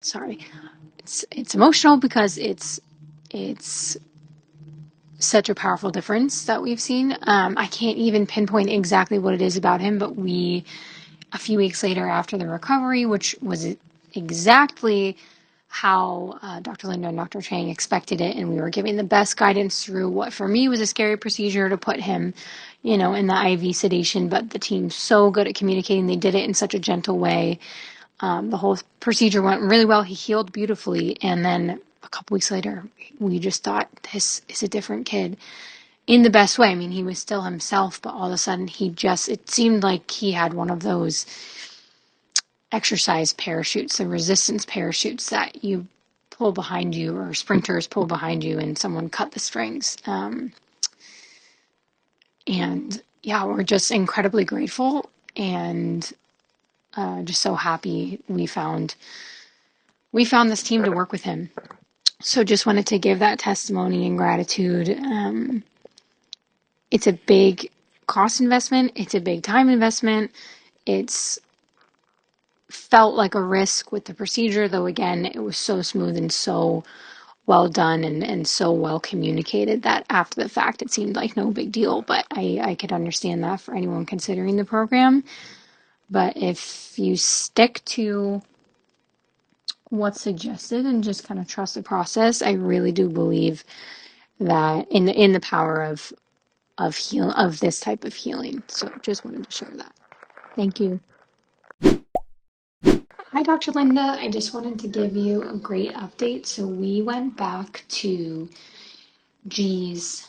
sorry, it's emotional because it's such a powerful difference that we've seen. I can't even pinpoint exactly what it is about him, but a few weeks later after the recovery, which was exactly how Dr. Linda and Dr. Chang expected it, and we were giving the best guidance through what for me was a scary procedure to put him, in the IV sedation, but the team's so good at communicating. They did it in such a gentle way. The whole procedure went really well. He healed beautifully, and then a couple weeks later, we just thought, this is a different kid in the best way. I mean, he was still himself, but all of a sudden it seemed like he had one of those exercise parachutes, the resistance parachutes that you pull behind you, or sprinters pull behind you, and someone cut the strings. And yeah, we're just incredibly grateful and just so happy we found this team to work with him. So just wanted to give that testimony and gratitude. It's a big cost investment. It's a big time investment. It's felt like a risk with the procedure, though again, it was so smooth and so well done and so well communicated that after the fact, it seemed like no big deal. But I could understand that for anyone considering the program. But if you stick to what's suggested and just kind of trust the process, I really do believe that in the power of this type of healing. So just wanted to share that. Thank you. Hi, Dr. Linda. I just wanted to give you a great update. So we went back to G's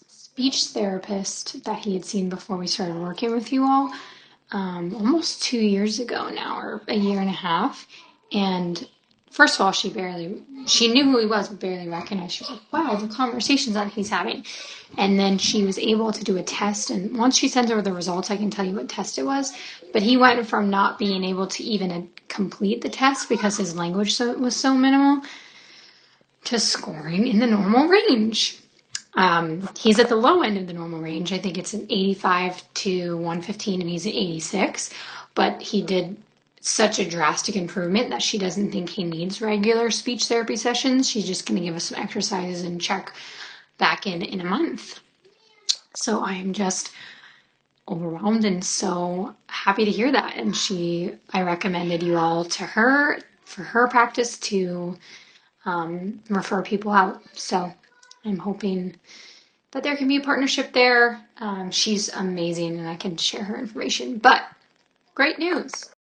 speech therapist that he had seen before we started working with you all, almost 2 years ago now, or a year and a half. And first of all, she knew who he was, but barely recognized. She was like, wow, the conversations that he's having. And then she was able to do a test. And once she sent over the results, I can tell you what test it was. But he went from not being able to even complete the test because his language was so minimal to scoring in the normal range. He's at the low end of the normal range. I think it's an 85 to 115, and he's an 86. But he did such a drastic improvement that she doesn't think he needs regular speech therapy sessions. She's just going to give us some exercises and check back in a month. So I am just overwhelmed and so happy to hear that. And I recommended you all to her for her practice to refer people out. So I'm hoping that there can be a partnership there. She's amazing and I can share her information. But great news.